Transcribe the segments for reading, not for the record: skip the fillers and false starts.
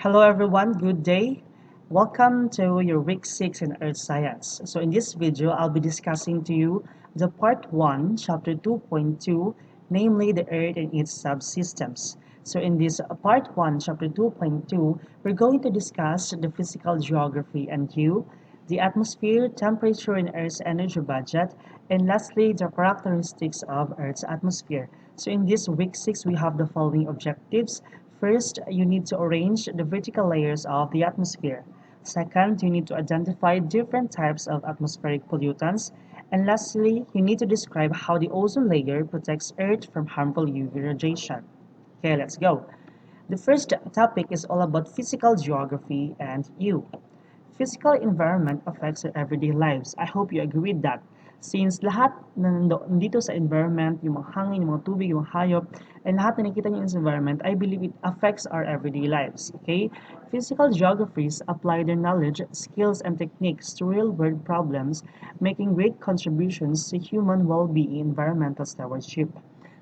Hello everyone, good day. Welcome to your week 6 in Earth Science. So in this video, I'll be discussing to you the part 1, chapter 2.2, namely the Earth and its subsystems. So in this part 1, chapter 2.2, we're going to discuss the physical geography and hue, the atmosphere, temperature and Earth's energy budget, and lastly, the characteristics of Earth's atmosphere. So in this week 6, we have the following objectives. First, you need to arrange the vertical layers of the atmosphere. Second, you need to identify different types of atmospheric pollutants. And lastly, you need to describe how the ozone layer protects Earth from harmful UV radiation. Okay, let's go. The first topic is all about physical geography and you. Physical environment affects our everyday lives. I hope you agree with that. Since lahat nandito sa environment, yung mga hangin, yung mga tubig, yung mga hayop, and lahat na nakikita niyo sa environment, I believe it affects our everyday lives. Okay? Physical geographers apply their knowledge, skills, and techniques to real-world problems, making great contributions to human well-being and environmental stewardship.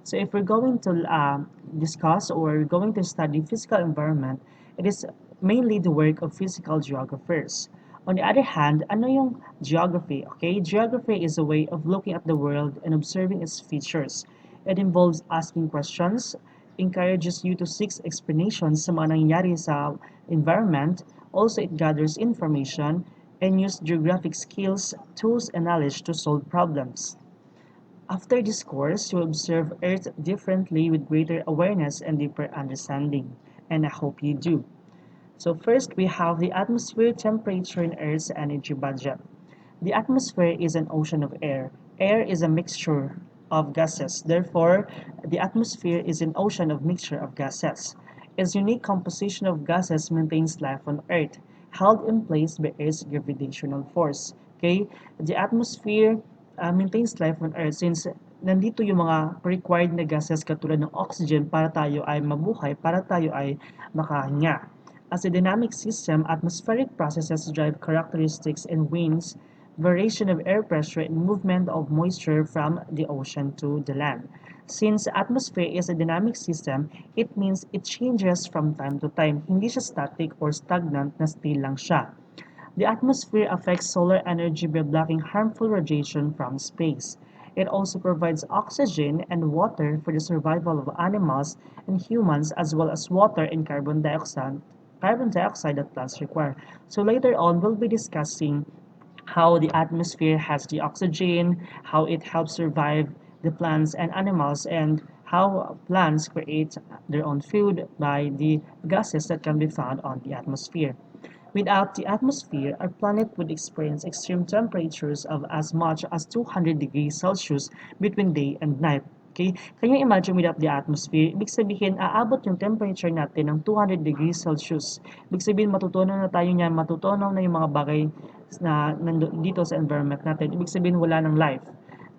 So if we're going to discuss or going to study physical environment, it is mainly the work of physical geographers. On the other hand, ano yung geography? Okay, geography is a way of looking at the world and observing its features. It involves asking questions, encourages you to seek explanations sa mga nangyayari sa environment. Also, it gathers information and use geographic skills, tools, and knowledge to solve problems. After this course, you'll observe Earth differently with greater awareness and deeper understanding, and I hope you do. So first, we have the atmosphere, temperature, and Earth's energy budget. The atmosphere is an ocean of air. Air is a mixture of gases. Therefore, the atmosphere is an ocean of mixture of gases. Its unique composition of gases maintains life on Earth, held in place by Earth's gravitational force. Okay? The atmosphere maintains life on Earth since nandito yung mga required na gases katulad ng oxygen para tayo ay mabuhay, para tayo ay makahinga. As a dynamic system, atmospheric processes drive characteristics in winds, variation of air pressure, and movement of moisture from the ocean to the land. Since atmosphere is a dynamic system, it means it changes from time to time. Hindi siya static or stagnant na still lang siya. The atmosphere affects solar energy by blocking harmful radiation from space. It also provides oxygen and water for the survival of animals and humans as well as water and carbon dioxide that plants require. So later on, we'll be discussing how the atmosphere has the oxygen, how it helps survive the plants and animals, and how plants create their own food by the gases that can be found on the atmosphere. Without the atmosphere, our planet would experience extreme temperatures of as much as 200 degrees Celsius between day and night. Okay? Can you imagine without the atmosphere? Ibig sabihin, aabot yung temperature natin ng 200 degrees Celsius. Ibig sabihin, matutunaw na tayo niyan, matutunaw na yung mga bagay na dito sa environment natin. Ibig sabihin, wala ng life.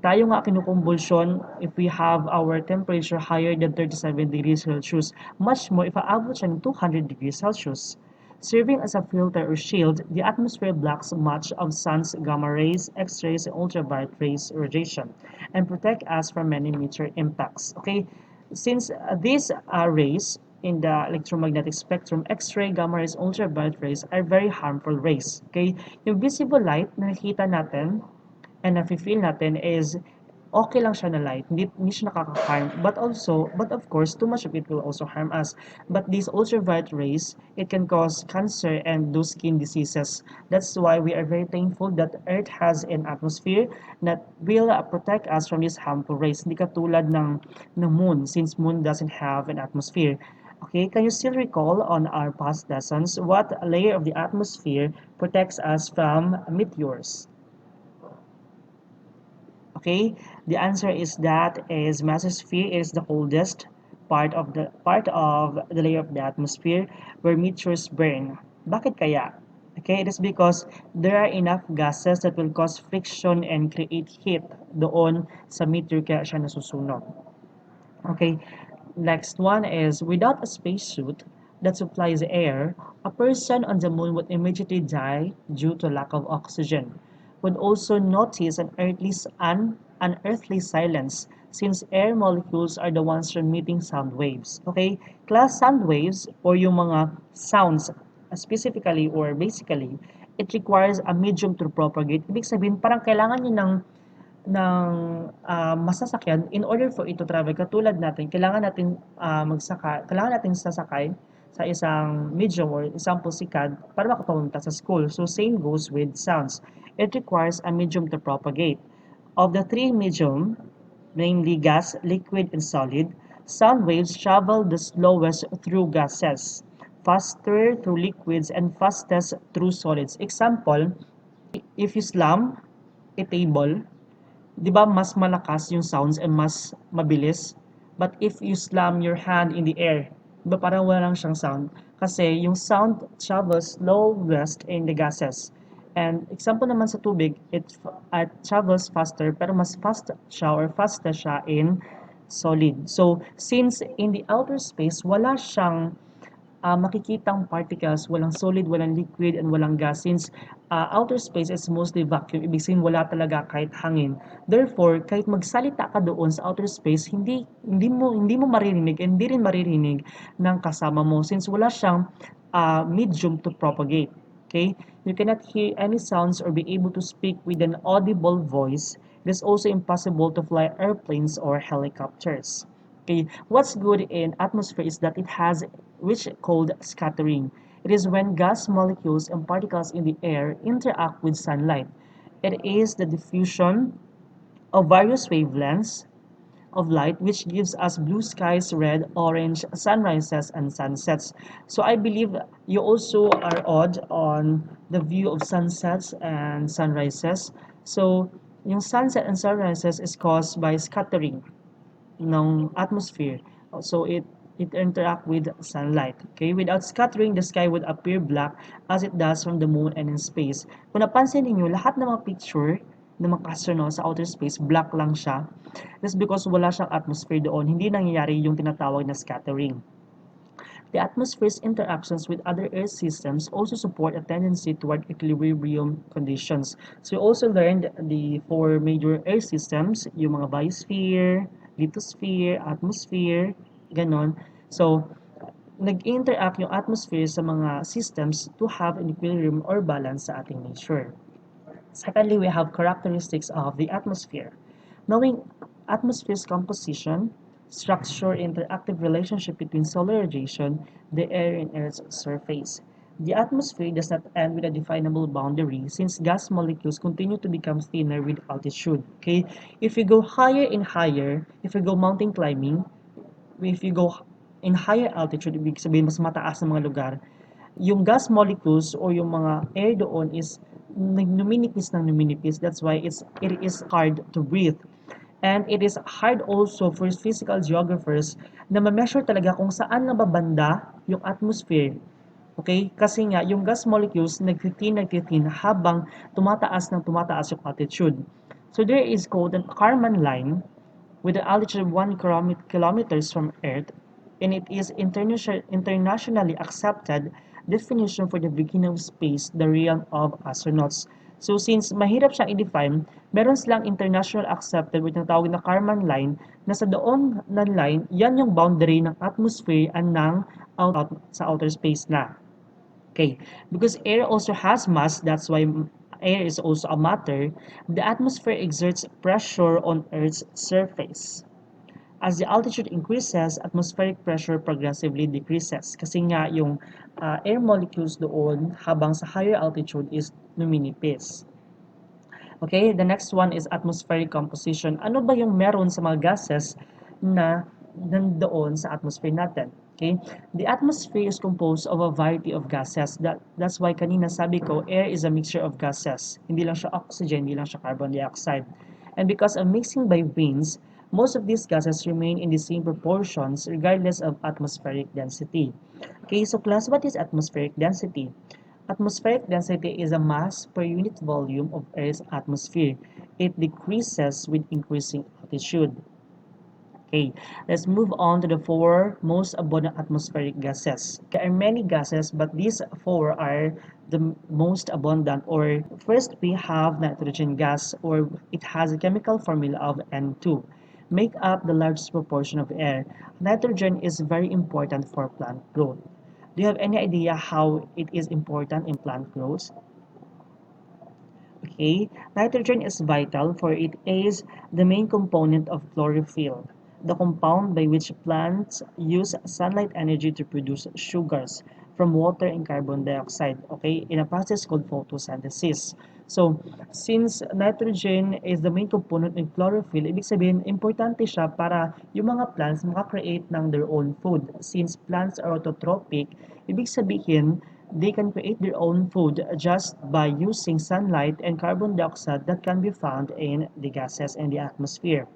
Tayo nga kinukumbulsyon if we have our temperature higher than 37 degrees Celsius. Much more if aabot siya ng 200 degrees Celsius. Serving as a filter or shield, the atmosphere blocks much of sun's gamma rays, X-rays, and ultraviolet rays radiation, and protect us from many meteor impacts. Okay, since these rays in the electromagnetic spectrum, X-ray, gamma rays, ultraviolet rays are very harmful rays. Okay, yung visible light na nakikita natin and nafe-feel natin is okay lang siya na light, hindi siya nakaka-harm. But of course, too much of it will also harm us. But these ultraviolet rays, it can cause cancer and those skin diseases. That's why we are very thankful that Earth has an atmosphere that will protect us from these harmful rays. Hindi katulad ng moon, since moon doesn't have an atmosphere. Okay, can you still recall on our past lessons what layer of the atmosphere protects us from meteors? Okay, the answer is that is mesosphere is the coldest part of the layer of the atmosphere where meteors burn. Bakit kaya? Okay, it is because there are enough gases that will cause friction and create heat doon sa meteor kaya siya nasusunog. Okay, next one is without a spacesuit that supplies air, a person on the moon would immediately die due to lack of oxygen. Would also notice an earthly unearthly silence since air molecules are the ones transmitting sound waves. Okay? Class sound waves or yung mga sounds specifically or basically, it requires a medium to propagate. Ibig sabihin, parang kailangan nyo ng masasakyan in order for it to travel. Katulad natin, kailangan natin sasakay sa isang medium or example sikad para makapunta sa school. So same goes with sounds. It requires a medium to propagate. Of the three medium, namely gas, liquid, and solid, sound waves travel the slowest through gases, faster through liquids, and fastest through solids. Example, if you slam a table, 'di ba mas malakas yung sounds and mas mabilis? But if you slam your hand in the air, 'di ba parang wala lang siyang sound? Kasi yung sound travels slowest in the gases. And example naman sa tubig, it travels faster pero mas fast siya or faster siya in solid. So, since in the outer space, wala siyang makikitang particles, walang solid, walang liquid, and walang gas. Since outer space is mostly vacuum, ibig sabihin wala talaga kahit hangin. Therefore, kahit magsalita ka doon sa outer space, hindi mo maririnig, and hindi rin maririnig ng kasama mo since wala siyang medium to propagate. Okay? You cannot hear any sounds or be able to speak with an audible voice. It is also impossible to fly airplanes or helicopters. Okay, what's good in atmosphere is that it has which called scattering. It is when gas molecules and particles in the air interact with sunlight. It is the diffusion of various wavelengths of light which gives us blue skies, red, orange, sunrises, and sunsets. So I believe you also are odd on the view of sunsets and sunrises. So yung sunset and sunrises is caused by scattering ng atmosphere. So it interact with sunlight. Okay? Without scattering, the sky would appear black as it does from the moon and in space. Kung napansin niyo lahat ng mga picture ng mga astronauts sa outer space, black lang siya. That's because wala siyang atmosphere doon. Hindi nangyayari yung tinatawag na scattering. The atmosphere's interactions with other Earth systems also support a tendency toward equilibrium conditions. So we also learned the four major Earth systems, yung mga biosphere, lithosphere, atmosphere, ganon. So, nag-interact yung atmosphere sa mga systems to have an equilibrium or balance sa ating nature. Secondly, we have characteristics of the atmosphere. Knowing atmosphere's composition, structure, interactive relationship between solar radiation, the air, and Earth's surface. The atmosphere does not end with a definable boundary since gas molecules continue to become thinner with altitude. Okay? If you go higher and higher, if you go mountain climbing, if you go in higher altitude, ibig sabihin mas mataas na mga lugar, yung gas molecules or yung mga air doon is numinipis ng numinipis. That's why it is hard to breathe. And it is hard also for physical geographers na ma-measure talaga kung saan nababanda yung atmosphere. Okay? Kasi nga, yung gas molecules nagtithin habang tumataas yung altitude. So there is called an Kármán line with an altitude of 1 kilometers from Earth, and it is internationally accepted definition for the beginning of space, the realm of astronauts. So since mahirap siyang i-define, meron silang international accepted with tinatawag na Kármán line na sa doon na line, yan yung boundary ng atmosphere and ng sa outer space na. Okay, because air also has mass, that's why air is also a matter, the atmosphere exerts pressure on Earth's surface. As the altitude increases, atmospheric pressure progressively decreases. Kasi nga yung air molecules doon habang sa higher altitude is numinipis. Okay, the next one is atmospheric composition. Ano ba yung meron sa mga gases na nandoon sa atmosphere natin? Okay? The atmosphere is composed of a variety of gases. That's why kanina sabi ko, air is a mixture of gases. Hindi lang siya oxygen, hindi lang siya carbon dioxide. And because of mixing by winds, most of these gases remain in the same proportions regardless of atmospheric density. Okay, so class, what is atmospheric density? Atmospheric density is a mass per unit volume of Earth's atmosphere. It decreases with increasing altitude. Okay, let's move on to the four most abundant atmospheric gases. There are many gases, but these four are the most abundant. Or first, we have nitrogen gas, or it has a chemical formula of N2, make up the largest proportion of air. Nitrogen is very important for plant growth. Do you have any idea how it is important in plant growth? Okay, nitrogen is vital for it is the main component of chlorophyll, the compound by which plants use sunlight energy to produce sugars from water and carbon dioxide, okay, in a process called photosynthesis. So, since nitrogen is the main component ng chlorophyll, ibig sabihin, importante siya para yung mga plants makakreate ng their own food. Since plants are autotrophic, ibig sabihin, they can create their own food just by using sunlight and carbon dioxide that can be found in the gases in the atmosphere.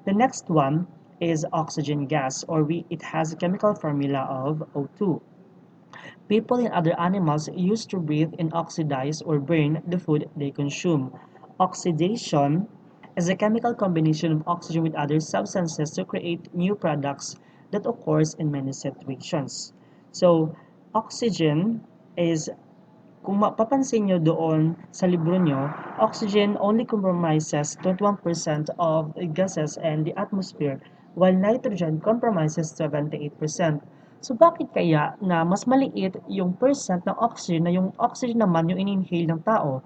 The next one is oxygen gas, or it has a chemical formula of O2. People and other animals used to breathe and oxidize or burn the food they consume. Oxidation is a chemical combination of oxygen with other substances to create new products that occurs in many situations. So, oxygen is kung mapapansin nyo doon sa libro nyo, oxygen only compromises 21% of the gases and the atmosphere, while nitrogen compromises 78%. So bakit kaya na mas maliit yung percent ng oxygen na yung oxygen naman yung in-inhale ng tao?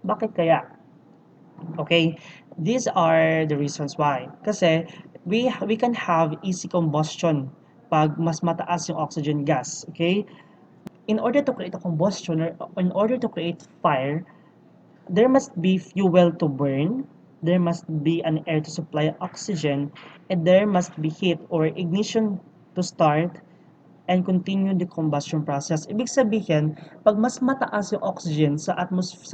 Bakit kaya? Okay, these are the reasons why. Kasi we can have easy combustion pag mas mataas yung oxygen gas. Okay? In order to create a combustion or in order to create fire, there must be fuel to burn, there must be an air to supply oxygen, and there must be heat or ignition to start and continue the combustion process. Ibig sabihin, pag mas mataas yung oxygen sa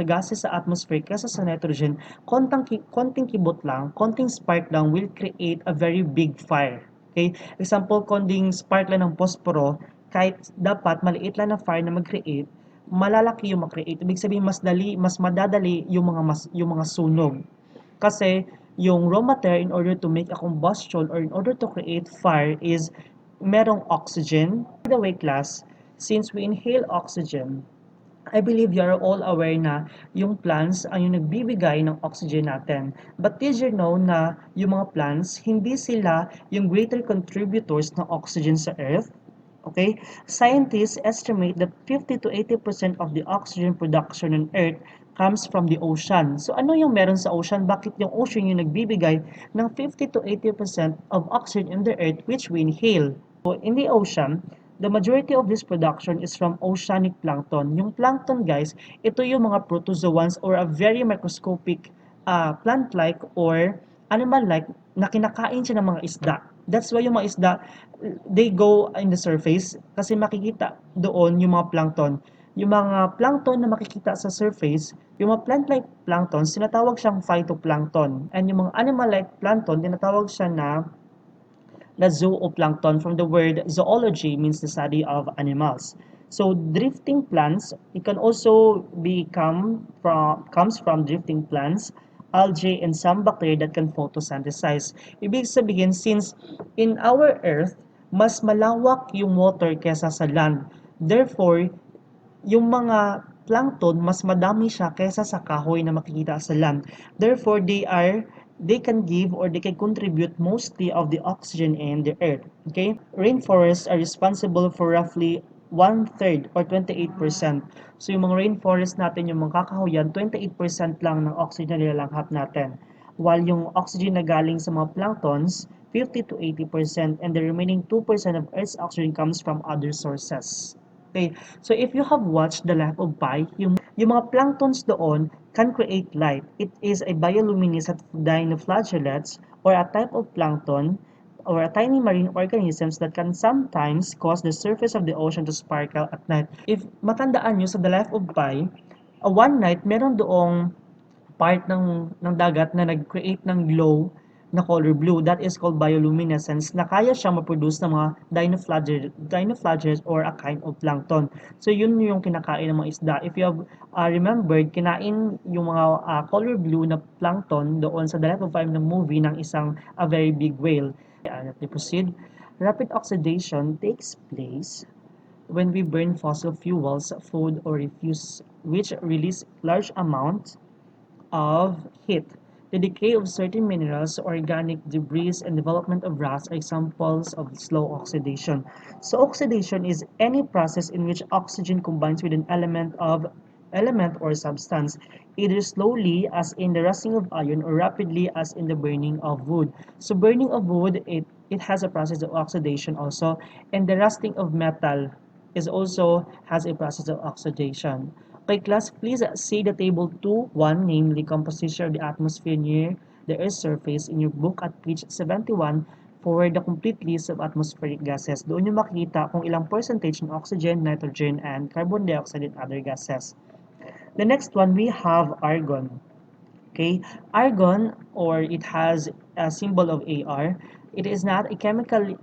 gases sa atmosphere kaysa sa nitrogen, konting kibot lang, konting spark lang will create a very big fire. Okay? Example, konting spark lang ng posporo, kahit dapat maliit lang na fire na mag-create, malalaki yung mag-create. Ibig sabihin, mas madadali yung mga sunog. Kasi yung raw material in order to make a combustion or in order to create fire is merong oxygen. By the way, class, since we inhale oxygen, I believe you are all aware na yung plants ang yung nagbibigay ng oxygen natin. But did you know na yung mga plants, hindi sila yung greater contributors ng oxygen sa Earth? Okay? Scientists estimate that 50 to 80% of the oxygen production on Earth comes from the ocean. So ano yung meron sa ocean? Bakit yung ocean yung nagbibigay ng 50 to 80% of oxygen in the Earth which we inhale? So in the ocean, the majority of this production is from oceanic plankton. Yung plankton guys, ito yung mga protozoans or a very microscopic plant-like or animal-like na kinakain siya ng mga isda. That's why yung mga isda, they go in the surface kasi makikita doon yung mga plankton. Yung mga plankton na makikita sa surface, yung mga plant-like plankton, sinatawag siyang phytoplankton. And yung mga animal-like plankton, tinatawag siya na zooplankton from the word zoology means the study of animals. So drifting plants, it can also comes from drifting plants, algae, and some bacteria that can photosynthesize. Ibig sabihin, since in our earth, mas malawak yung water kesa sa land. Therefore, yung mga plankton, mas madami siya kaysa sa kahoy na makikita sa land. Therefore, they can give or they can contribute mostly of the oxygen in the earth. Okay? Rainforests are responsible for roughly one-third or 28%. So yung mga rainforest natin, yung mga kakahuyan, 28% lang ng oxygen na nilalanghap natin. While yung oxygen na galing sa mga planktons, 50 to 80%, and the remaining 2% of Earth's oxygen comes from other sources. Okay, so if you have watched The Life of Pi, yung mga planktons doon can create light. It is a bioluminescent dinoflagellates or a type of plankton or a tiny marine organisms that can sometimes cause the surface of the ocean to sparkle at night. If matandaan nyo sa The Life of Pi, one night meron doong part ng dagat na nag-create ng glow na color blue. That is called bioluminescence na kaya siyang ma-produce ng mga dinoflagellates or a kind of plankton. So yun yung kinakain ng mga isda. If you have remembered, kinain yung mga color blue na plankton doon sa The Life of Pi na movie ng isang a very big whale. Let me proceed. Rapid oxidation takes place when we burn fossil fuels, food, or refuse, which release large amounts of heat. The decay of certain minerals, organic debris, and development of rust are examples of slow oxidation. So oxidation is any process in which oxygen combines with an element or substance, either slowly as in the rusting of iron or rapidly as in the burning of wood. So burning of wood, it has a process of oxidation also, and the rusting of metal is also has a process of oxidation. Okay, class, please see the table 2.1, namely composition of the atmosphere near the Earth's surface in your book at page 71 for the complete list of atmospheric gases. Doon nyo makikita kung ilang percentage ng oxygen, nitrogen, and carbon dioxide and other gases. The next one, we have argon. Okay, argon, or it has a symbol of Ar. It is not a chemically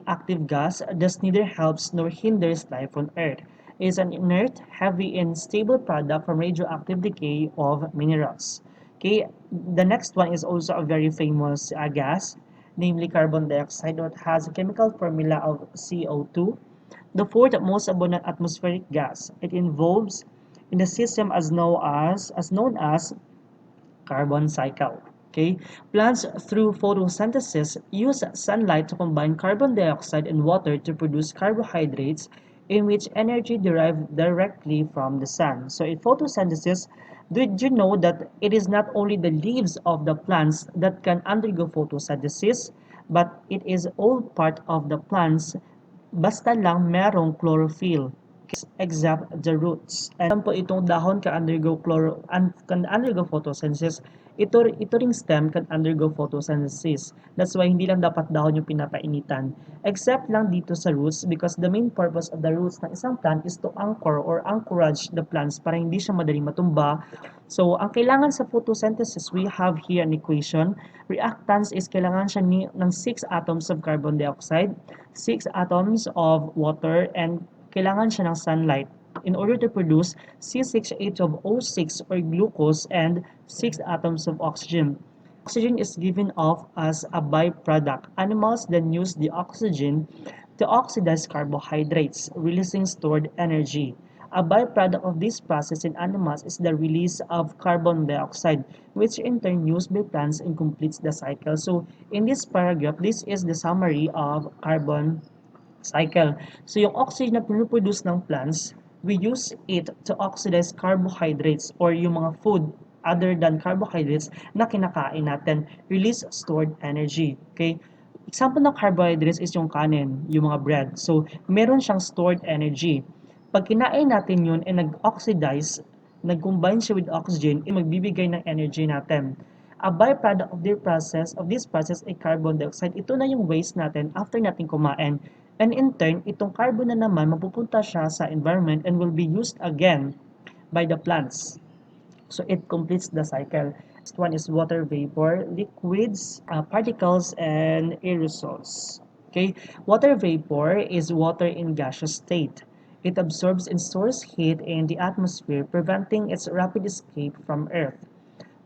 active gas, thus neither helps nor hinders life on Earth. It is an inert, heavy, and stable product from radioactive decay of minerals. Okay, the next one is also a very famous gas, namely carbon dioxide, that has a chemical formula of CO2. The fourth most abundant atmospheric gas. It involves in the system as known as carbon cycle. Okay? Plants through photosynthesis use sunlight to combine carbon dioxide and water to produce carbohydrates in which energy derived directly from the sun. So in photosynthesis, did you know that it is not only the leaves of the plants that can undergo photosynthesis, but it is all part of the plants basta lang merong chlorophyll except the roots. And example, itong dahon can undergo photosynthesis. Ito ring stem can undergo photosynthesis. That's why hindi lang dapat dahon yung pinapainitan. Except lang dito sa roots because the main purpose of the roots ng isang plant is to anchor or anchorage the plants para hindi siya madaling matumba. So, ang kailangan sa photosynthesis, we have here an equation. Reactants is kailangan siya ng 6 atoms of carbon dioxide, 6 atoms of water, and kailangan siya ng sunlight in order to produce C6H12O6 or glucose and 6 atoms of oxygen. Oxygen is given off as a byproduct. Animals then use the oxygen to oxidize carbohydrates, releasing stored energy. A byproduct of this process in animals is the release of carbon dioxide, which in turn used by plants and completes the cycle. So, in this paragraph, this is the summary of carbon cycle. So yung oxygen na pinoproduce ng plants, we use it to oxidize carbohydrates or yung mga food other than carbohydrates na kinakain natin, release stored energy. Okay? Example ng carbohydrates is yung kanin, yung mga bread. So, meron siyang stored energy. Pag kinain natin yun and nag-oxidize, nag-combine siya with oxygen, magbibigay ng energy natin. A byproduct of this process ay carbon dioxide. Ito na yung waste natin after natin kumain. And in turn, itong carbon na naman mapupunta siya sa environment and will be used again by the plants. So it completes the cycle. Next one is water vapor, liquids, particles, and aerosols. Okay, water vapor is water in gaseous state. It absorbs and stores heat in the atmosphere, preventing its rapid escape from Earth.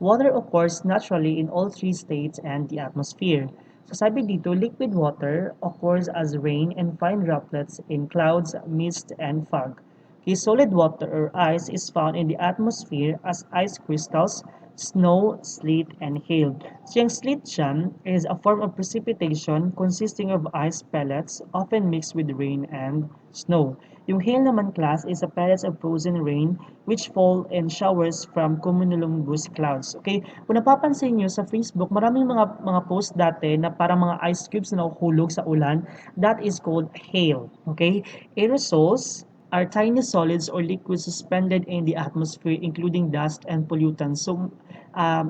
Water occurs naturally in all three states and the atmosphere. So sabi dito, liquid water occurs as rain and fine droplets in clouds, mist, and fog. Okay, solid water or ice is found in the atmosphere as ice crystals, snow, sleet, and hail. So yung sleet dyan is a form of precipitation consisting of ice pellets often mixed with rain and snow. Yung hail naman class is a pellets of frozen rain which fall in showers from cumulonimbus clouds. Okay, kung napapansin nyo sa Facebook, maraming mga post dati na parang mga ice cubes na nahuhulog sa ulan. That is called hail. Okay, aerosols are tiny solids or liquids suspended in the atmosphere including dust and pollutants. So,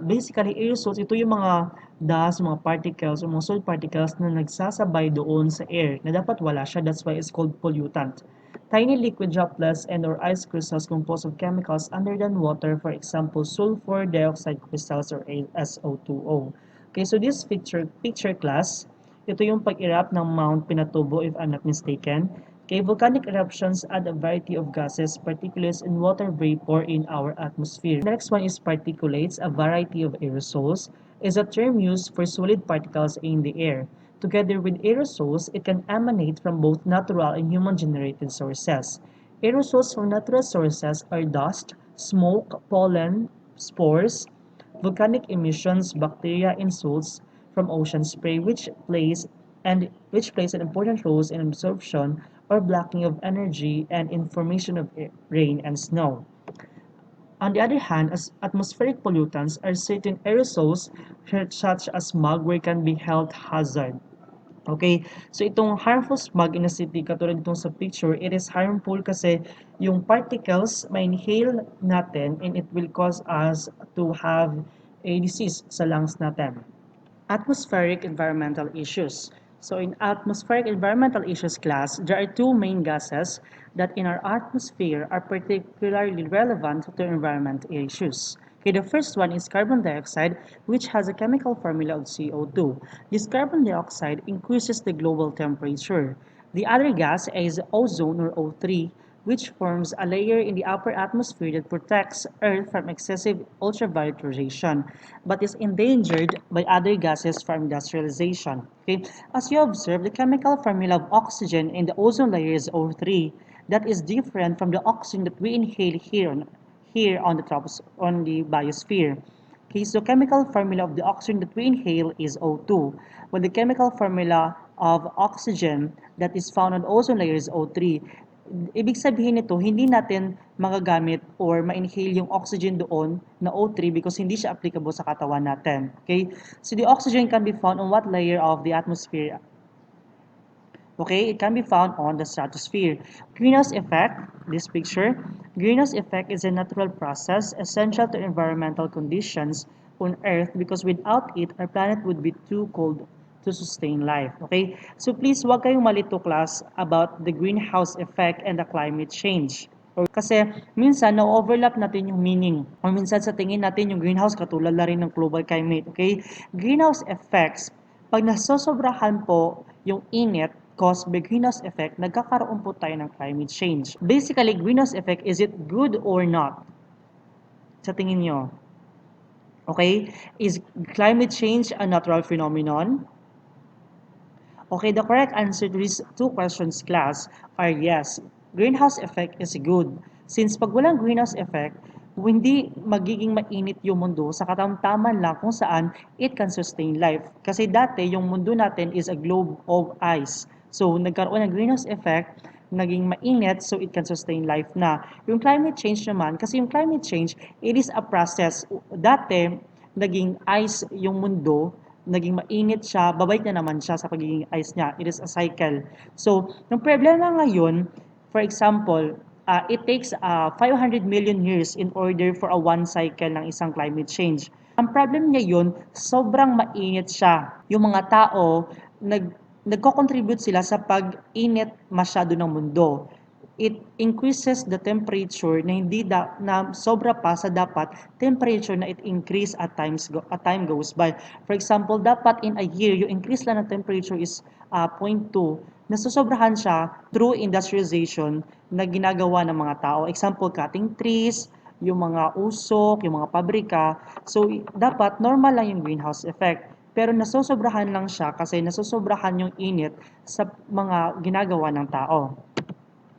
basically, aerosols, ito yung mga dust, mga particles, o mga solid particles na nagsasabay doon sa air na dapat wala siya. That's why it's called pollutant. Tiny liquid droplets and or ice crystals composed of chemicals other than water, for example, sulfur dioxide crystals or SO2O. Okay, so this picture class, ito yung pag-erupt ng Mount Pinatubo if I'm not mistaken. Okay, volcanic eruptions add a variety of gases, particulates, and water vapor in our atmosphere. The next one is particulates, a variety of aerosols, is a term used for solid particles in the air. Together with aerosols, it can emanate from both natural and human-generated sources. Aerosols from natural sources are dust, smoke, pollen, spores, volcanic emissions, bacteria, and salts from ocean spray, which plays an important role in absorption or blocking of energy and information of rain and snow. On the other hand, as atmospheric pollutants are certain aerosols such as smog where can be health hazard. Okay, so itong harmful smog in a city, katulad itong sa picture, it is harmful kasi yung particles may inhale natin and it will cause us to have a disease sa lungs natin. Atmospheric environmental issues. So in atmospheric environmental issues class, there are two main gases that in our atmosphere are particularly relevant to environment issues. Okay, the first one is carbon dioxide, which has a chemical formula of CO2. This carbon dioxide increases the global temperature. The other gas is ozone or O3, which forms a layer in the upper atmosphere that protects Earth from excessive ultraviolet radiation, but is endangered by other gases from industrialization. Okay? As you observe, the chemical formula of oxygen in the ozone layer is O3. That is different from the oxygen that we inhale here on on the biosphere. Okay, so chemical formula of the oxygen that we inhale is O2, while the chemical formula of oxygen that is found on the ozone layer is O3. Ibig sabihin nito, hindi natin magagamit or ma-inhale yung oxygen doon na O3 because hindi siya applicable sa katawan natin. Okay? So the oxygen can be found on what layer of the atmosphere? Okay, it can be found on the stratosphere. Greenhouse effect, this picture. Greenhouse effect is a natural process essential to environmental conditions on Earth because without it, our planet would be too cold to sustain life. Okay? So please, wag kayong malito class about the greenhouse effect and the climate change. Or kasi minsan na-overlap natin yung meaning. O minsan sa tingin natin yung greenhouse katulad na rin ng global climate. Okay? Greenhouse effects, pag nasosobrahan po yung init caused by greenhouse effect, nagkakaroon po tayo ng climate change. Basically, greenhouse effect, is it good or not? Sa tingin nyo? Okay? Is climate change a natural phenomenon? Okay, the correct answer to these two questions, class, are yes. Greenhouse effect is good. Since pag walang greenhouse effect, hindi magiging mainit yung mundo sa katamtaman lang kung saan it can sustain life. Kasi dati, yung mundo natin is a globe of ice. So, nagkaroon ng greenhouse effect, naging mainit so it can sustain life na. Yung climate change naman, kasi yung climate change, it is a process. Dati, naging ice yung mundo, naging mainit siya, babalik na naman siya sa pagiging ice niya. It is a cycle. So, yung problema ngayon, for example, it takes 500 million years in order for a one cycle ng isang climate change. Ang problem niya yun, sobrang mainit siya. Yung mga tao, nagko-contribute sila sa pag-init masyado ng mundo. It increases the temperature na hindi na sobra pa sa dapat temperature na it increase at time goes by. For example, dapat in a year yung increase lang ng temperature is 0.2. Nasosobrahan siya through industrialization na ginagawa ng mga tao. Example, cutting trees, yung mga usok, yung mga pabrika. So, dapat normal lang yung greenhouse effect. Pero nasosobrahan lang siya kasi nasosobrahan yung init sa mga ginagawa ng tao.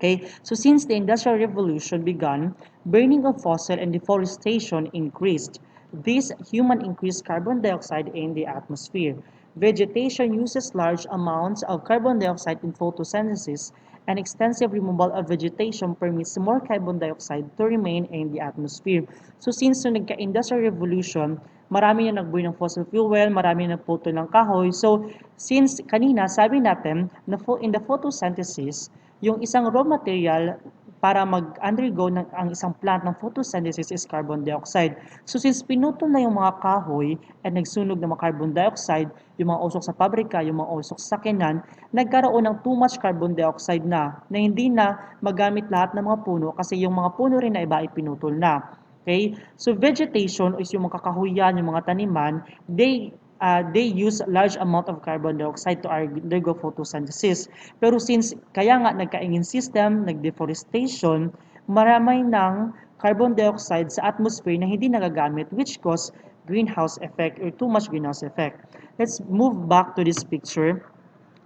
Okay, so since the Industrial Revolution began, burning of fossil and deforestation increased. This human increased carbon dioxide in the atmosphere. Vegetation uses large amounts of carbon dioxide in photosynthesis, and extensive removal of vegetation permits more carbon dioxide to remain in the atmosphere. So since so nagka-industrial revolution, marami na nagbuhay ng fossil fuel, marami na nagputo ng kahoy. So since kanina sabi natin na in the photosynthesis, yung isang raw material para mag-undergo ang isang plant ng photosynthesis is carbon dioxide. So since pinutol na yung mga kahoy at nagsunog ng mga carbon dioxide, yung mga usok sa pabrika, yung mga usok sa sakyanan, nagkaroon ng too much carbon dioxide na hindi na magamit lahat ng mga puno kasi yung mga puno rin na iba ay pinutol na. Okay? So vegetation is yung mga kakahuyan, yung mga taniman, they use large amount of carbon dioxide to undergo photosynthesis. Pero since kaya nga nagka-engine system, nag-deforestation, marami ng carbon dioxide sa atmosphere na hindi nagagamit which cause greenhouse effect or too much greenhouse effect. Let's move back to this picture.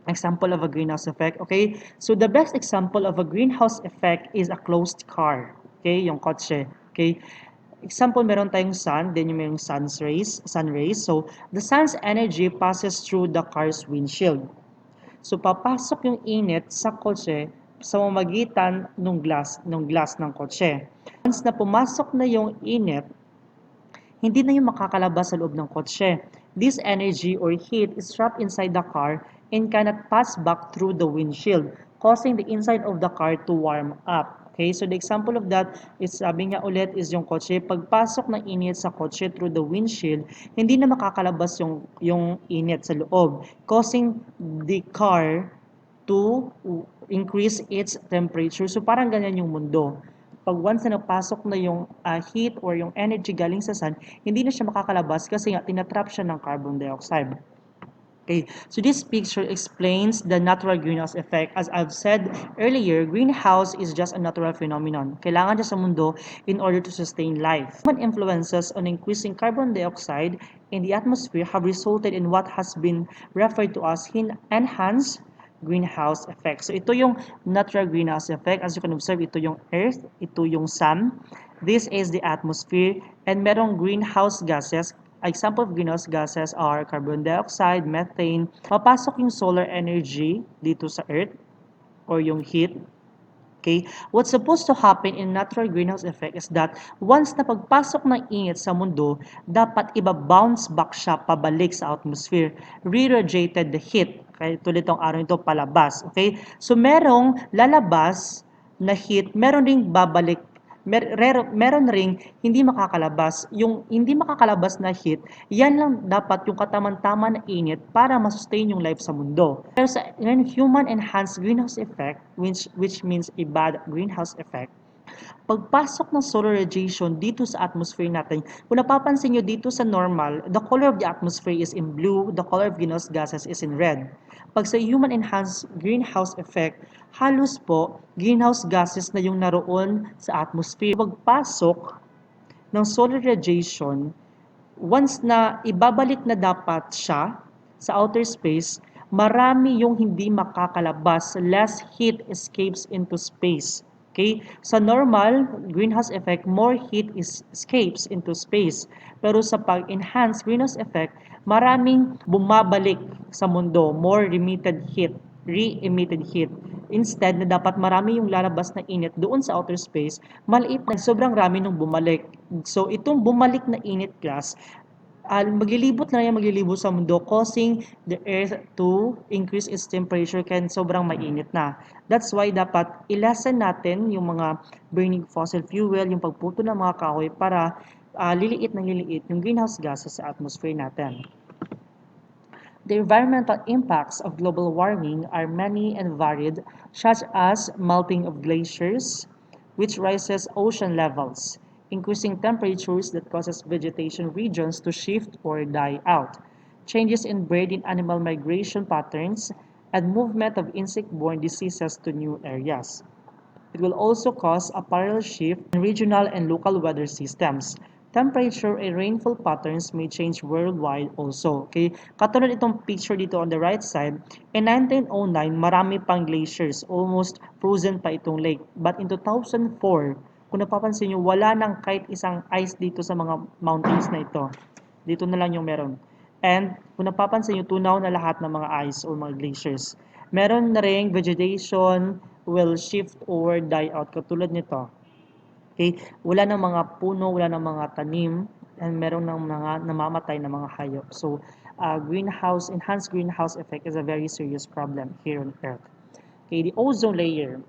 Example of a greenhouse effect. Okay, so the best example of a greenhouse effect is a closed car. Okay, yung kotse. Okay, example, meron tayong sun, then yung merong sun rays. So, the sun's energy passes through the car's windshield. So, papasok yung init sa kotse sa mamagitan ng glass ng kotse. Once na pumasok na yung init, hindi na yung makakalabas sa loob ng kotse. This energy or heat is trapped inside the car and cannot pass back through the windshield, causing the inside of the car to warm up. Okay, so the example of that is, sabi nga ulit, is yung kotse. Pagpasok ng init sa kotse through the windshield, hindi na makakalabas yung init sa loob, causing the car to increase its temperature. So parang ganyan yung mundo. Pag once na napasok na yung heat or yung energy galing sa sun, hindi na siya makakalabas kasi nga tinatrap siya ng carbon dioxide. Okay, so this picture explains the natural greenhouse effect. As I've said earlier, greenhouse is just a natural phenomenon. Kailangan siya sa mundo in order to sustain life. Human influences on increasing carbon dioxide in the atmosphere have resulted in what has been referred to as enhanced greenhouse effect. So ito yung natural greenhouse effect. As you can observe, ito yung earth, ito yung sun. This is the atmosphere, and merong greenhouse gases. Example of greenhouse gases are carbon dioxide, methane. Papasok yung solar energy dito sa earth or yung heat. Okay? What's supposed to happen in natural greenhouse effect is that once na pagpasok ng init sa mundo, dapat iba-bounce back siya pabalik sa atmosphere. Re-radiated the heat. Okay? Tulad itong araw nito, palabas. Okay? So, merong lalabas na heat, meron ding babalik, meron ring hindi makakalabas. Yung hindi makakalabas na heat, yan lang dapat yung katamang-tama na init para masustain yung life sa mundo. Pero sa human enhanced greenhouse effect, which means a bad greenhouse effect, pagpasok ng solar radiation dito sa atmosphere natin, kung napapansin nyo dito sa normal, the color of the atmosphere is in blue, the color of greenhouse gases is in red. Pag sa human enhanced greenhouse effect, halos po greenhouse gases na yung naroon sa atmosphere. Pagpasok ng solar radiation, once na ibabalik na dapat siya sa outer space, marami yung hindi makakalabas, less heat escapes into space. Okay? Sa normal greenhouse effect, more heat escapes into space. Pero sa pag-enhance greenhouse effect, maraming bumabalik sa mundo, more re-emitted heat. Instead, na dapat marami yung lalabas na init doon sa outer space, maliit na sobrang rami nung bumalik. So, itong bumalik na init gas, maglilibot na yan, maglilibot sa mundo, causing the earth to increase its temperature kaya sobrang mainit na. That's why dapat ilasan natin yung mga burning fossil fuel, yung pagputo ng mga kahoy para liliit na liliit yung greenhouse gases sa atmosphere natin. The environmental impacts of global warming are many and varied, such as melting of glaciers, which raises ocean levels, increasing temperatures that causes vegetation regions to shift or die out, changes in bird and animal migration patterns, and movement of insect-borne diseases to new areas. It will also cause a parallel shift in regional and local weather systems. Temperature and rainfall patterns may change worldwide also. Okay? Katulad itong picture dito on the right side, in 1909, marami pang glaciers, almost frozen pa itong lake. But in 2004, kung napapansin nyo, wala nang kahit isang ice dito sa mga mountains na ito. Dito na lang yung meron. And kung napapansin nyo, tunaw na lahat ng mga ice or mga glaciers. Meron na ring vegetation will shift or die out katulad nito. Okay? Wala ng mga puno, wala ng mga tanim, and meron ng mga namamatay na mga hayop. So, enhanced greenhouse effect is a very serious problem here on Earth. Okay, the ozone layer.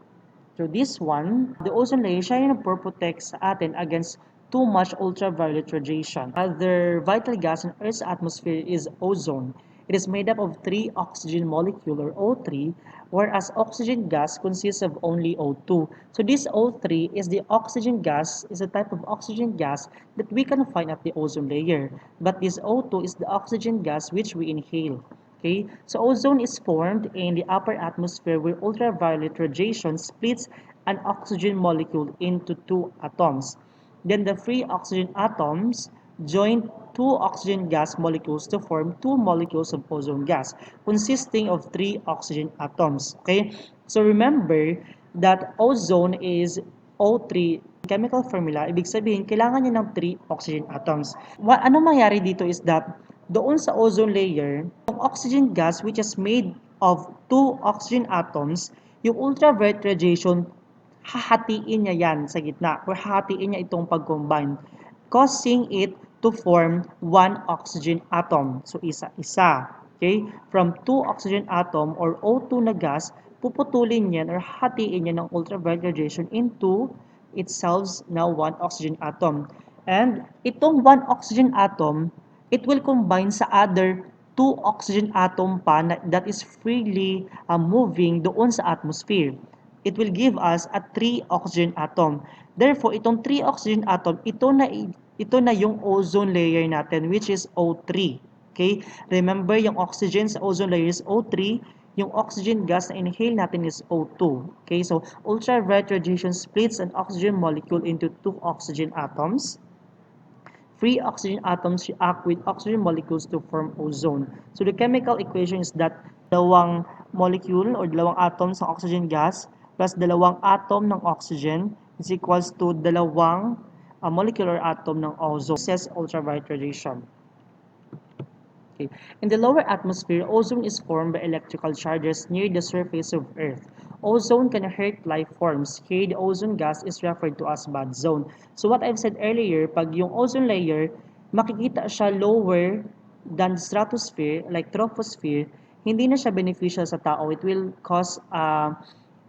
So this one, the ozone layer, siya yung nagpo-protect sa atin against too much ultraviolet radiation. Other vital gas in Earth's atmosphere is ozone. It is made up of three oxygen molecule or O3, whereas oxygen gas consists of only O2. So this O3 is the oxygen gas, is a type of oxygen gas that we can find at the ozone layer. But this O2 is the oxygen gas which we inhale. Okay, so ozone is formed in the upper atmosphere where ultraviolet radiation splits an oxygen molecule into two atoms. Then the free oxygen atoms join two oxygen gas molecules to form two molecules of ozone gas consisting of three oxygen atoms. Okay? So remember that ozone is O3 chemical formula. Ibig sabihin, kailangan niya ng three oxygen atoms. Ano mangyari dito is that doon sa ozone layer, yung oxygen gas which is made of two oxygen atoms, yung ultraviolet radiation hahatiin niya yan sa gitna or hahatiin niya itong pag-combine, causing it to form one oxygen atom. So, isa-isa. Okay? From two oxygen atom or O2 na gas, puputulin yan or hatiin yan ng ultraviolet radiation into itself now one oxygen atom. And itong one oxygen atom, it will combine sa other two oxygen atom pa that is freely moving doon sa atmosphere. It will give us a 3 oxygen atom. Therefore, itong 3 oxygen atom, ito na yung ozone layer natin which is O3. Okay? Remember, yung oxygen sa ozone layer is O3, yung oxygen gas na inhale natin is O2. Okay? So, ultraviolet radiation splits an oxygen molecule into two oxygen atoms. Free oxygen atoms react with oxygen molecules to form ozone. So the chemical equation is that dalawang molecule or dalawang atom ng oxygen gas plus dalawang atom ng oxygen is equals to dalawang molecular atom ng ozone. Says ultraviolet radiation. Okay. In the lower atmosphere, ozone is formed by electrical charges near the surface of Earth. Ozone can hurt life forms. Here, the ozone gas is referred to as bad zone. So what I've said earlier, pag yung ozone layer, makikita siya lower than stratosphere, like troposphere, hindi na siya beneficial sa tao. It will cause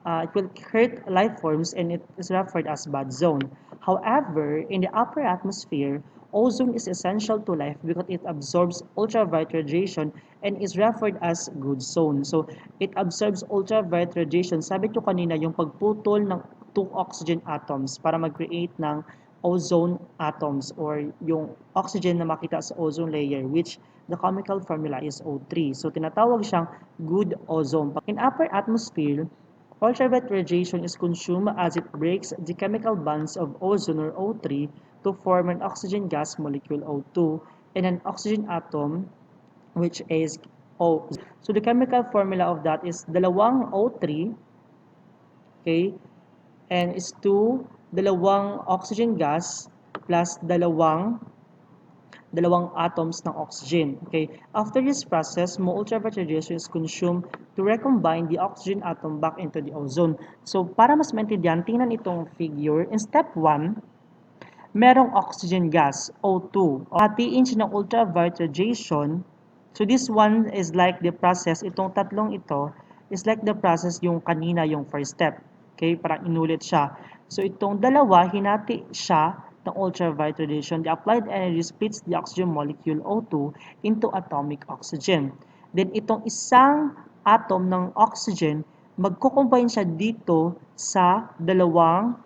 it will hurt life forms and it is referred as bad zone. However, in the upper atmosphere, ozone is essential to life because it absorbs ultraviolet radiation and is referred as good zone. So, it absorbs ultraviolet radiation. Sabi ko kanina, yung pagputol ng two oxygen atoms para mag-create ng ozone atoms or yung oxygen na makita sa ozone layer which the chemical formula is O3. So, tinatawag siyang good ozone. In upper atmosphere, ultraviolet radiation is consumed as it breaks the chemical bonds of ozone or O3 to form an oxygen gas molecule O2 and an oxygen atom which is O. So the chemical formula of that is dalawang O3, okay, and is 2 dalawang oxygen gas plus dalawang atoms ng oxygen. Okay? After this process, more ultraviolet radiation is consumed to recombine the oxygen atom back into the ozone. So, para mas maintindihan, tingnan itong figure. In step 1, merong oxygen gas, O2. Hatiin siya ng ultraviolet radiation. So, this one is like the process, itong tatlong ito, is like the process yung kanina, yung first step. Okay? Parang inulit siya. So, itong dalawa, hinati siya ng ultraviolet radiation. The applied energy splits the oxygen molecule O2 into atomic oxygen. Then, itong isang atom ng oxygen, magko-combine siya dito sa dalawang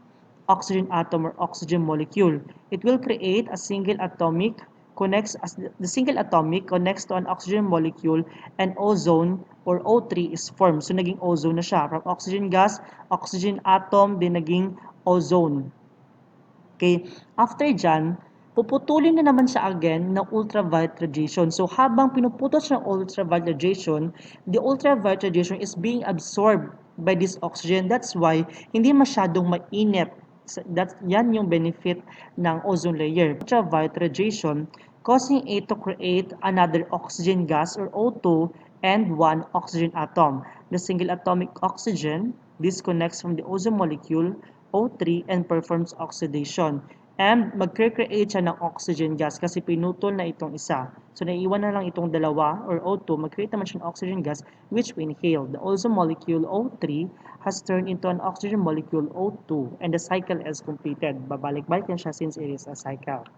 oxygen atom or oxygen molecule. It will create a single atomic connects as the single atomic connects to an oxygen molecule and ozone or O3 is formed. So naging ozone na siya. From oxygen gas, oxygen atom, din naging ozone. Okay? After dyan, puputulin na naman siya again ng ultraviolet radiation. So habang pinuputol siya ng ultraviolet radiation, the ultraviolet radiation is being absorbed by this oxygen. That's why hindi masyadong mainit. Yan yung benefit ng ozone layer. Ultraviolet radiation causing it to create another oxygen gas or O2 and one oxygen atom. The single atomic oxygen disconnects from the ozone molecule O3 and performs oxidation. And mag-create siya ng oxygen gas kasi pinutol na itong isa. So naiiwan na lang itong dalawa or O2, mag-create naman siya ng oxygen gas which we inhale. The ozone molecule O3 has turned into an oxygen molecule O2 and the cycle is completed. Babalik-balik yan siya since it is a cycle.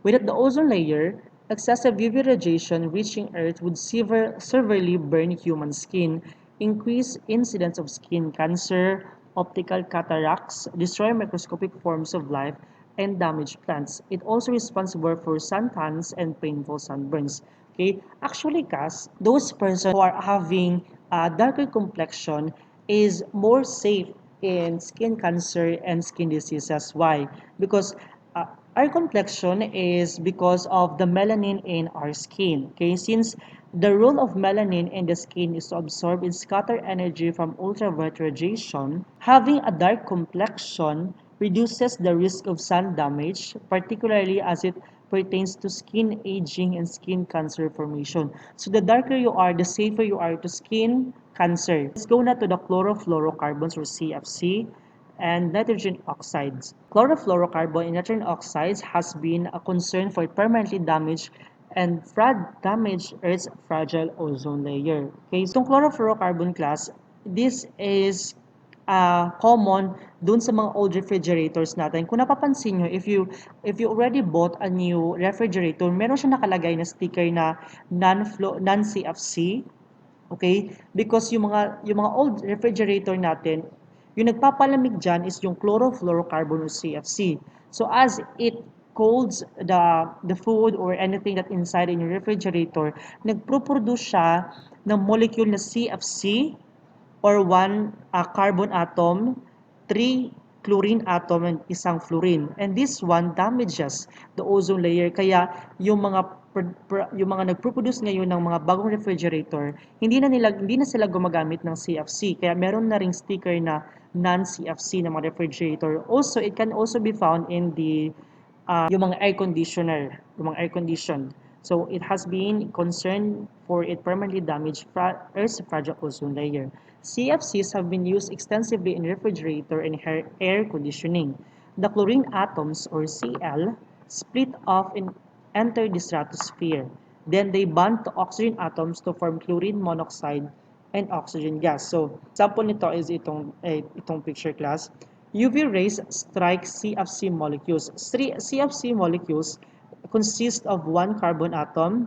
Without the ozone layer, excessive UV radiation reaching Earth would severely burn human skin, increase incidence of skin cancer, optical cataracts, destroy microscopic forms of life, and damage plants. It also responsible for suntans and painful sunburns. Okay, actually, Cas, those persons who are having a darker complexion is more safe in skin cancer and skin diseases. Why? Because Our complexion is because of the melanin in our skin. Okay, since the role of melanin in the skin is to absorb and scatter energy from ultraviolet radiation, having a dark complexion reduces the risk of sun damage, particularly as it pertains to skin aging and skin cancer formation. So the darker you are, the safer you are to skin cancer. Let's go now to the chlorofluorocarbons or CFC and nitrogen oxides. Chlorofluorocarbon and nitrogen oxides has been a concern for permanently damage and damage Earth's fragile ozone layer. Okay, so itong chlorofluorocarbon class, this is common dun sa mga old refrigerators natin. Kung napapansin nyo, if you already bought a new refrigerator, meron siya nakalagay na sticker na non-CFC. Okay? Because yung mga old refrigerator natin, yung nagpapalamig dyan is yung chlorofluorocarbon or CFC. So as it colds the food or anything that inside in your refrigerator, nagproproduce siya ng molecule na CFC or one carbon atom, three chlorine atom, and isang fluorine. And this one damages the ozone layer. Kaya yung mga nagproduce ngayon ng mga bagong refrigerator, hindi na sila gumagamit ng CFC. Kaya meron na ring sticker na non-CFC na mga refrigerator. Also, it can also be found in the yung mga air conditioner, yung mga air condition. So it has been concerned for it permanently damage Earth's fragile ozone layer. CFCs have been used extensively in refrigerator and air conditioning. The chlorine atoms or Cl split off and enter the stratosphere. Then they bond to oxygen atoms to form chlorine monoxide and oxygen gas. So, example nito is itong picture class. UV rays strike CFC molecules. CFC molecules consist of one carbon atom,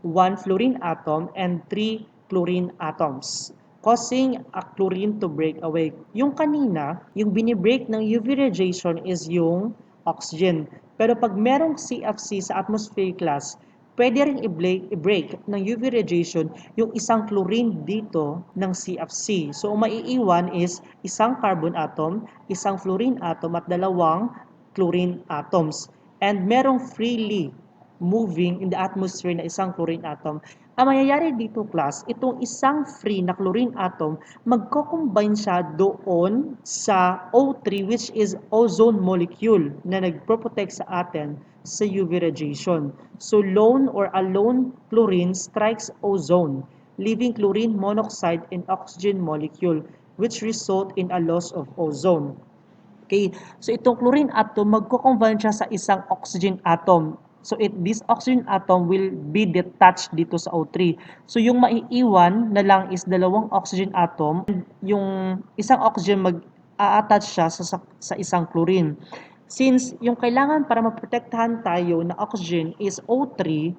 one fluorine atom, and three chlorine atoms, causing a chlorine to break away. Yung kanina, yung binibreak ng UV radiation is yung oxygen. Pero pag merong CFC sa atmospheric class, pwede rin i-break ng UV radiation yung isang chlorine dito ng CFC. So, ang maiiwan is isang carbon atom, isang fluorine atom, at dalawang chlorine atoms. And merong freely moving in the atmosphere na isang chlorine atom. Ang mangyayari dito, class, itong isang free na chlorine atom, magko-combine siya doon sa O3, which is ozone molecule na nagpro-protect sa atin sa UV radiation. So lone or alone chlorine strikes ozone, leaving chlorine monoxide and oxygen molecule, which result in a loss of ozone. Okay, so itong chlorine atom, magko-combine siya sa isang oxygen atom. So this oxygen atom will be detached dito sa O3. So yung maiiwan na lang is dalawang oxygen atom. Yung isang oxygen mag-a-attach siya sa isang chlorine. Since yung kailangan para maprotektahan tayo na oxygen is O3,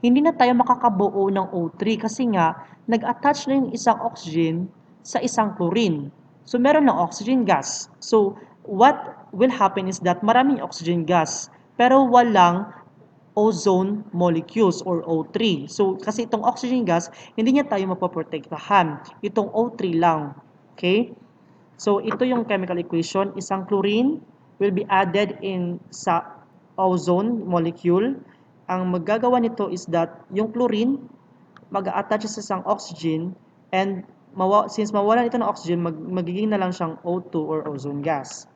hindi na tayo makakabuo ng O3 kasi nga nag-attach na yung isang oxygen sa isang chlorine. So meron ng oxygen gas. So what will happen is that maraming oxygen gas pero walang ozone molecules or O3. So, kasi itong oxygen gas, hindi niya tayo mapoprotektahan. Itong O3 lang. Okay? So, ito yung chemical equation. Isang chlorine will be added in sa ozone molecule. Ang magagawa nito is that yung chlorine mag-attach sa isang oxygen and since mawalan ito ng oxygen, magiging na lang siyang O2 or ozone gas.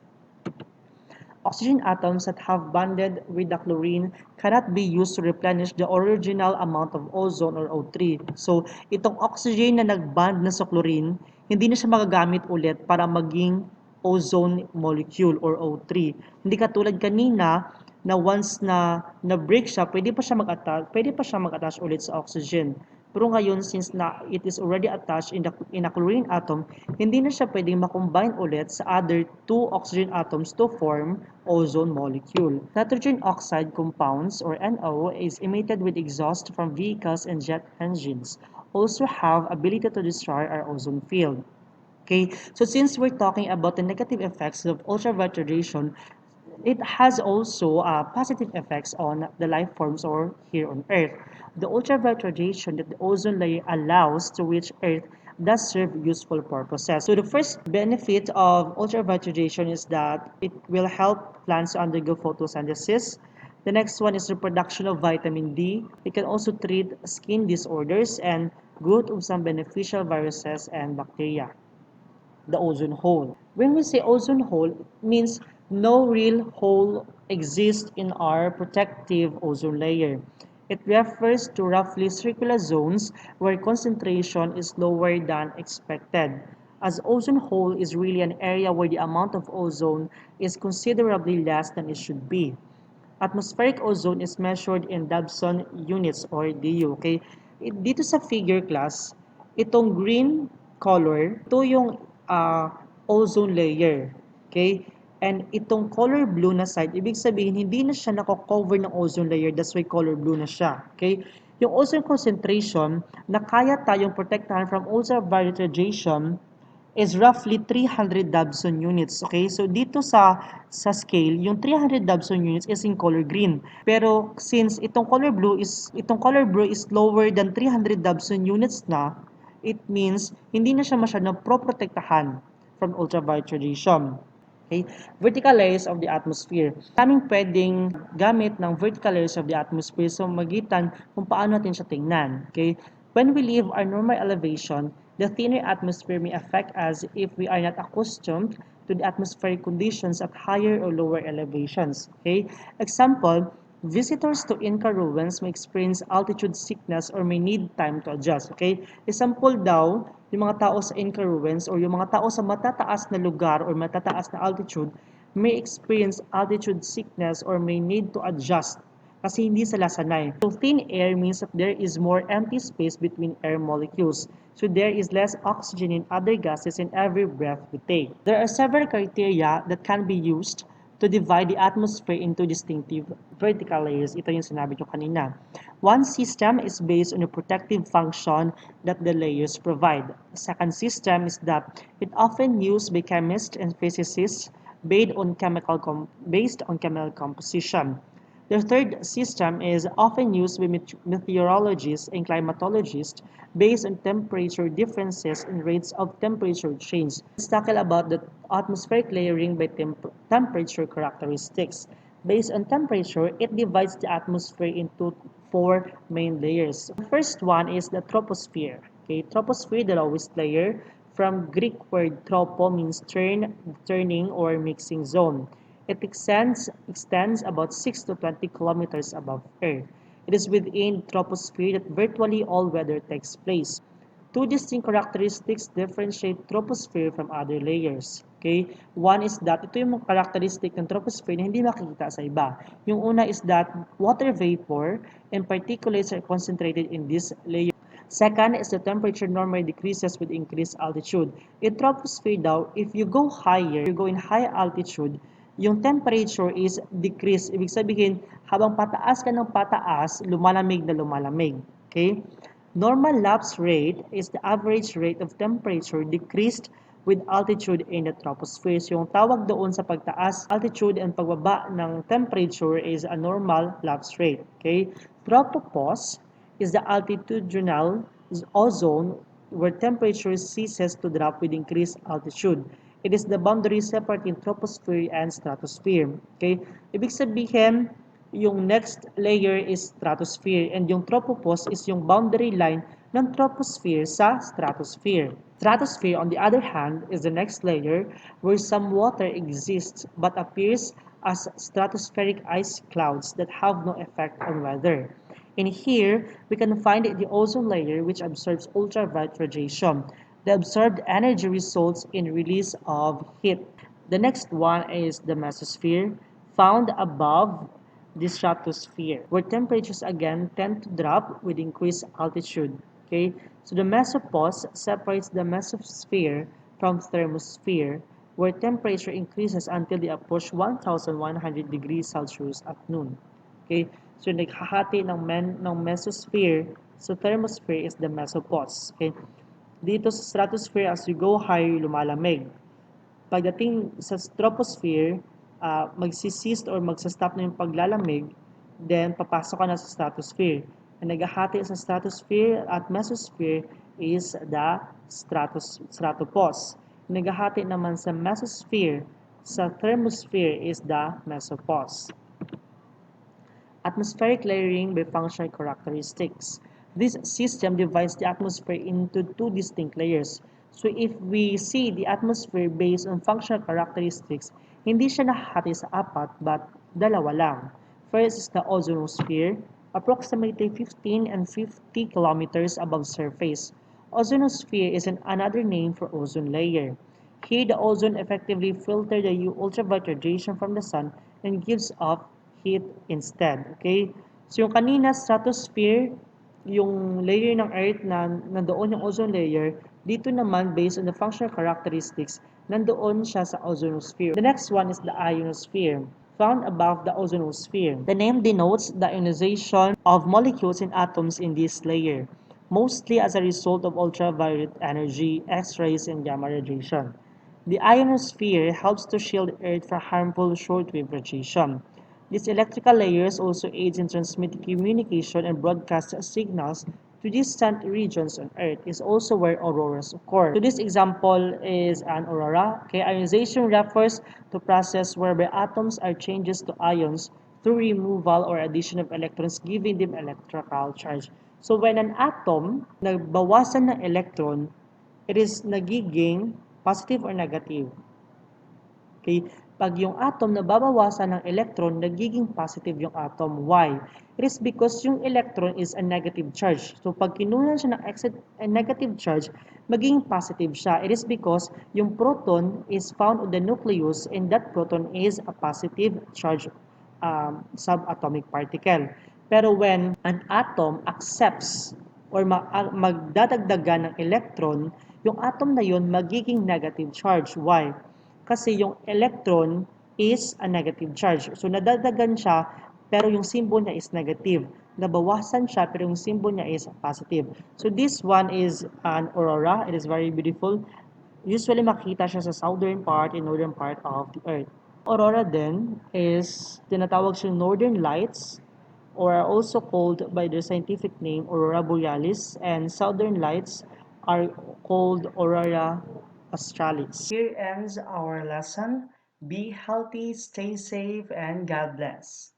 Oxygen atoms that have bonded with the chlorine cannot be used to replenish the original amount of ozone or O3. So, itong oxygen na nag-bond na sa chlorine, hindi na siya magagamit ulit para maging ozone molecule or O3. Hindi katulad kanina na once na na-break siya, pwede pa siya mag-attach ulit sa oxygen. Pero ngayon, since na it is already attached in a chlorine atom, hindi na siya pwedeng makombine ulit sa other two oxygen atoms to form ozone molecule. Nitrogen oxide compounds or NO is emitted with exhaust from vehicles and jet engines. Also have ability to destroy our ozone field. Okay, so since we're talking about the negative effects of ultraviolet radiation, it has also positive effects on the life forms or here on Earth. The ultraviolet radiation that the ozone layer allows to reach Earth does serve useful purposes. So the first benefit of ultraviolet radiation is that it will help plants to undergo photosynthesis. The next one is the production of vitamin D. It can also treat skin disorders and growth of some beneficial viruses and bacteria. The ozone hole. When we say ozone hole, it means no real hole exists in our protective ozone layer. It refers to roughly circular zones where concentration is lower than expected, as ozone hole is really an area where the amount of ozone is considerably less than it should be. Atmospheric ozone is measured in Dobson units or DU. Okay? Dito sa figure class, itong green color, ito yung ozone layer. Okay? And itong color blue na side, ibig sabihin hindi na siya nako-cover ng ozone layer, that's why color blue na siya. Okay? Yung ozone concentration na kaya tayong protektahan from ultraviolet radiation is roughly 300 Dobson units. Okay? So dito sa scale, yung 300 Dobson units is in color green. Pero since itong color blue is lower than 300 Dobson units na, it means hindi na siya masyadong proprotektahan from ultraviolet radiation. Okay? Vertical layers of the atmosphere. Kaming pwedeng gamit ng vertical layers of the atmosphere so magitan kung paano natin siya tingnan. Okay? When we leave our normal elevation, the thinner atmosphere may affect us if we are not accustomed to the atmospheric conditions at higher or lower elevations. Okay? Example, visitors to Inca ruins may experience altitude sickness or may need time to adjust. Okay? Example daw, yung mga tao sa Inca ruins or yung mga tao sa matataas na lugar or matataas na altitude may experience altitude sickness or may need to adjust kasi hindi sila sanay. So thin air means that there is more empty space between air molecules. So there is less oxygen and other gases in every breath we take. There are several criteria that can be used to divide the atmosphere into distinctive vertical layers. Ito yung sinabi ko kanina. One system is based on the protective function that the layers provide. The second system is that it often used by chemists and physicists based on chemical composition. The third system is often used by meteorologists and climatologists based on temperature differences and rates of temperature change. Let's tackle about the atmospheric layering by temperature characteristics. Based on temperature, it divides the atmosphere into four main layers. The first one is the troposphere. Okay, troposphere, the lowest layer, from Greek word tropo means turning or mixing zone. It extends about 6 to 20 kilometers above Earth. It is within the troposphere that virtually all weather takes place. Two distinct characteristics differentiate troposphere from other layers. Okay? One is that ito yung mga characteristic ng troposphere na hindi makikita sa iba. Yung una is that water vapor and particulates are concentrated in this layer. Second is the temperature normally decreases with increased altitude. In troposphere daw, if you go higher, you go in high altitude, yung temperature is decreased. Ibig sabihin, habang pataas ka ng pataas, lumalamig na lumalamig. Okay? Normal lapse rate is the average rate of temperature decreased with altitude in the troposphere. So yung tawag doon sa pagtaas, altitude and pagbaba ng temperature is a normal lapse rate. Okay? Tropopause is the altitudinal ozone where temperature ceases to drop with increased altitude. It is the boundary separating troposphere and stratosphere. Okay? Ibig sabihin, yung next layer is stratosphere and yung tropopause is yung boundary line ng troposphere sa stratosphere. Stratosphere, on the other hand, is the next layer where some water exists but appears as stratospheric ice clouds that have no effect on weather. In here, we can find the ozone layer which absorbs ultraviolet radiation. The absorbed energy results in release of heat. The next one is the mesosphere, found above the stratosphere, where temperatures again tend to drop with increased altitude. Okay, so the mesopause separates the mesosphere from thermosphere, where temperature increases until they approach 1,100 degrees Celsius at noon. Okay, so naghahati ng mesosphere sa thermosphere is the mesopause. Okay, dito sa stratosphere, as you go higher, lumalamig. Pagdating sa troposphere, magsisist or magsastop na yung paglalamig, then papasok ka na sa stratosphere. Ang naghahati sa stratosphere at mesosphere is the stratopause. Naghahati naman sa mesosphere sa thermosphere is the mesopause. Atmospheric layering by functional characteristics. This system divides the atmosphere into two distinct layers. So if we see the atmosphere based on functional characteristics, hindi siya nahati sa apat but dalawa lang. First is the ozonosphere, approximately 15 and 50 kilometers above surface. Ozonosphere is another name for ozone layer. Here, the ozone effectively filters the ultraviolet radiation from the sun and gives off heat instead. Okay? So yung kanina stratosphere, yung layer ng Earth na nandoon yung ozone layer, dito naman based on the functional characteristics, nandoon siya sa ozonosphere. The next one is the ionosphere, found above the ozonosphere. The name denotes the ionization of molecules and atoms in this layer, mostly as a result of ultraviolet energy, X-rays, and gamma radiation. The ionosphere helps to shield the Earth from harmful shortwave radiation. These electrical layers also aid in transmitting communication and broadcast signals to distant regions on Earth. Is also where auroras occur. So this example is an aurora. Okay, ionization refers to process whereby atoms are changed to ions through removal or addition of electrons, giving them electrical charge. So when an atom nagbawasan ng electron, it is nagiging positive or negative. Okay? Pag yung atom nababawasan ng electron, nagiging positive yung atom. Why? It is because yung electron is a negative charge. So pag kinunan siya ng negative charge, magiging positive siya. It is because yung proton is found on the nucleus and that proton is a positive charge subatomic particle. Pero when an atom accepts or magdadagdagan ng electron, yung atom na yun magiging negative charge. Why? Kasi yung electron is a negative charge. So nadagdagan siya pero yung symbol niya is negative. Nabawasan siya pero yung symbol niya is positive. So this one is an aurora. It is very beautiful. Usually makita siya sa southern part and northern part of the earth. Aurora then is tinatawag siyang northern lights or are also called by their scientific name aurora borealis, and southern lights are called aurora australis. Here ends our lesson. Be healthy, stay safe, and God bless.